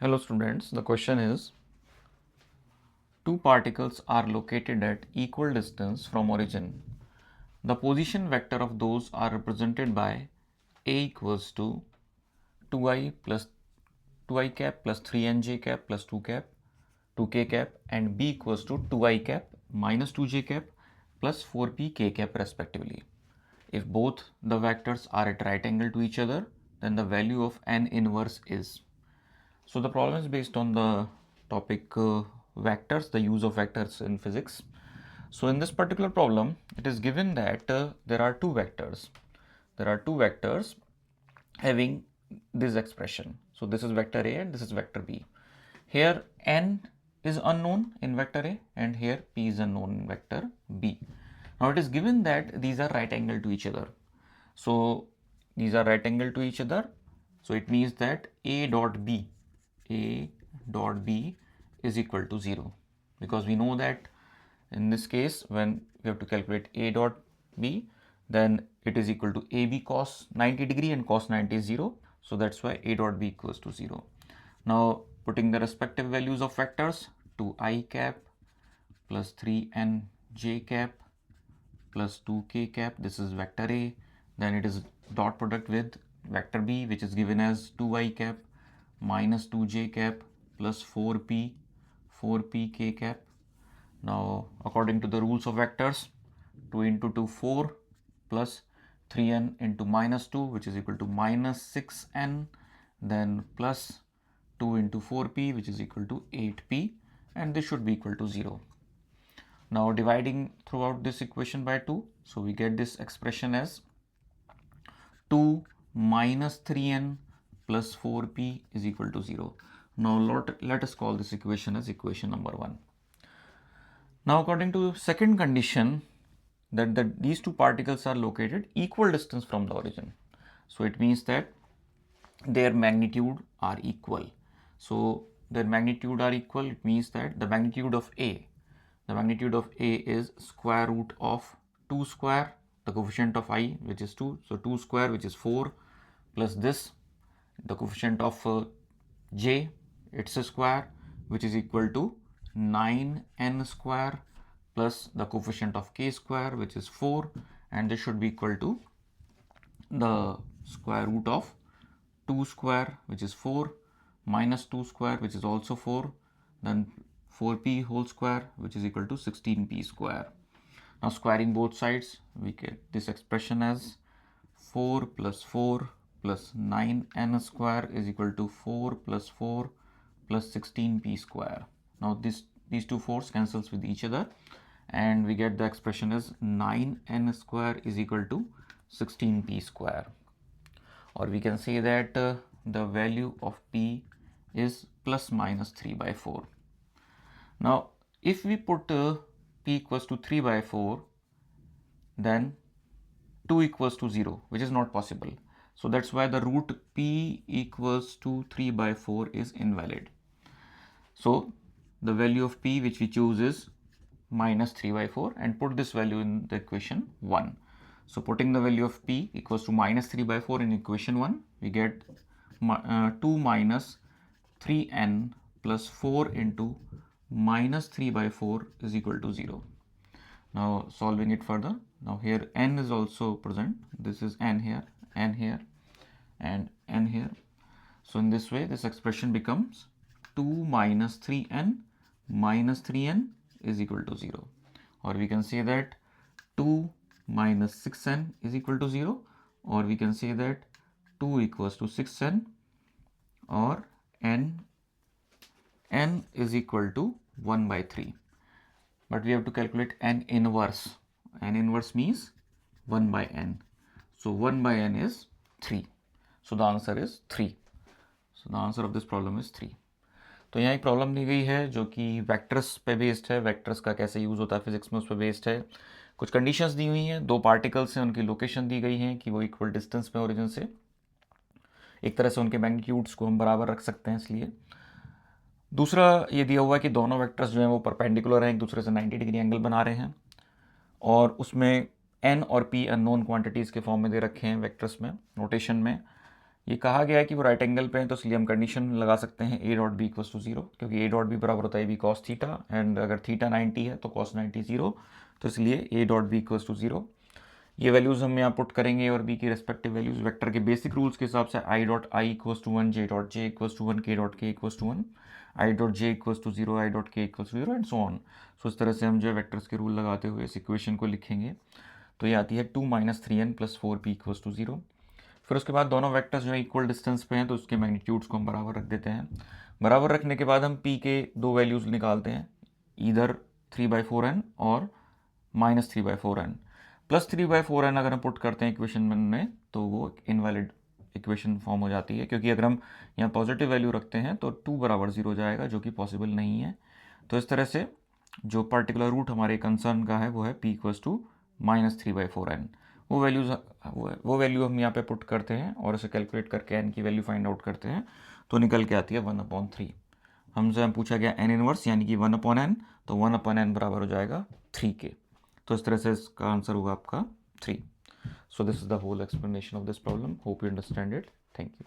Hello students, the question is two particles are located at equal distance from origin. The position vector of those are represented by A equals to 2i plus 2i cap plus 3nj cap plus 2 cap 2k cap and B equals to 2i cap minus 2j cap plus 4p k cap respectively. If both the vectors are at right angle to each other, then the value of n inverse is. So the problem is based on the topic vectors, the use of vectors in physics. So in this particular problem, it is given that there are two vectors. There are two vectors having this expression. So this is vector A and this is vector B. Here n is unknown in vector A and here p is unknown in vector B. Now it is given that these are right angle to each other. So these are right angle to each other. So it means that A dot B is equal to 0, because we know that in this case when we have to calculate A dot B, then it is equal to AB cos 90 degree and cos 90 is 0. So that's why A dot B equals to 0. Now putting the respective values of vectors, 2i cap plus 3nj cap plus 2k cap, this is vector A, then it is dot product with vector B, which is given as 2i cap minus 2j cap plus 4p k cap. Now according to the rules of vectors, 2 into 2 4 plus 3n into minus 2, which is equal to minus 6n, then plus 2 into 4p, which is equal to 8p, and this should be equal to 0. Now dividing throughout this equation by 2, so we get this expression as 2 minus 3n plus 4p is equal to 0. Now let us call this equation as equation number 1. Now according to second condition, that these two particles are located equal distance from the origin. So it means that their magnitude are equal. So their magnitude are equal, it means that the magnitude of A is square root of 2 square, the coefficient of I, which is 2, so 2 square, which is 4, plus this, the coefficient of j, it's a square, which is equal to 9n square, plus the coefficient of k square, which is 4, and this should be equal to the square root of 2 square, which is 4, minus 2 square, which is also 4, then 4p whole square, which is equal to 16p square. Now squaring both sides, we get this expression as 4 plus 4 plus 9n square is equal to 4 plus 4 plus 16p square. Now these two 4's cancels with each other and we get the expression as 9n square is equal to 16p square. Or we can say that the value of p is plus minus 3 by 4. Now if we put p equals to 3 by 4, then 2 equals to 0, which is not possible. So that's why the root p equals to 3 by 4 is invalid. So the value of p which we choose is minus 3 by 4 and put this value in the equation 1. So putting the value of p equals to minus 3 by 4 in equation 1, we get 2 minus 3n plus 4 into minus 3 by 4 is equal to 0. Now solving it further, now here n is also present, this is n here and n here. So in this way this expression becomes 2 minus 3n minus 3n is equal to 0, or we can say that 2 minus 6n is equal to 0, or we can say that 2 equals to 6n, or n is equal to 1 by 3. But we have to calculate n inverse. N inverse means 1 by n. So 1 by n is 3. So the answer is 3. So the answer of this problem is 3. तो यहाँ एक problem दी गई है जो कि vectors पे based है, vectors का कैसे यूज़ होता है फिजिक्स में उस पर बेस्ड है. कुछ कंडीशंस दी हुई हैं, दो पार्टिकल्स हैं, उनकी लोकेशन दी गई हैं कि वो इक्वल डिस्टेंस में ओरिजिन से, एक तरह से उनके मैग्नीट्यूड्स को हम बराबर रख सकते हैं इसलिए. दूसरा ये दिया हुआ है कि दोनों वेक्टर्स जो हैं वो परपेंडिकुलर हैं, एक दूसरे से 90 डिग्री एंगल बना रहे हैं, और उसमें n और p अननोन क्वांटिटीज़ के फॉर्म में दे रखे हैं वेक्टर्स में, नोटेशन में, ये कहा गया है कि वो राइट एंगल पे हैं, तो इसलिए हम कंडीशन लगा सकते हैं a dot b equals to 0, क्योंकि a डॉट बी बराबर होता है b कॉस थीटा, एंड अगर थीटा 90 है तो कॉस 90 0, तो इसलिए a dot b equals to 0। ये वैल्यूज़ हम यहाँ पुट करेंगे और b की रेस्पेक्टिव वैल्यूज़ वेक्टर के बेसिक रूल्स के हिसाब से i dot I equals to 1, j dot J equals to 1, k dot K equals to 1, i dot J equals to 0, i dot K equals to 0 and so on. सो इस तरह से हम जो है वेक्टर्स के रूल लगाते हुए इस इक्वेशन को लिखेंगे। तो ये आती है 2 - 3n + 4p इक्वल्स टू 0। फिर उसके बाद दोनों वेक्टर्स जो है इक्वल डिस्टेंस पे हैं, तो उसके मैग्नीट्यूड्स को हम बराबर रख देते हैं। बराबर रखने के बाद हम p के दो वैल्यूज़ निकालते हैं, इधर 3/4n और -3/4n। +3/4n अगर हम पुट करते हैं इक्वेशन में तो वो इनवैलिड इक्वेशन फॉर्म हो जाती है, क्योंकि अगर हम यहाँ पॉजिटिव वैल्यू रखते हैं तो 2 बराबर 0 हो जाएगा, जो कि पॉसिबल नहीं है। तो इस तरह से जो पर्टिकुलर रूट हमारे कंसर्न का है वो है p इक्वल्स टू -3/4n। वो वैल्यू हम यहाँ पे पुट करते हैं और उसे कैलकुलेट करके n की वैल्यू फाइंड आउट करते हैं, तो निकल के आती है 1/3। हमसे पूछा गया n इनवर्स यानी कि 1/n, तो 1/n बराबर हो जाएगा 3 के। तो इस तरह से इसका आंसर होगा आपका 3। So this is the whole explanation of this problem. Hope you understand it. Thank you.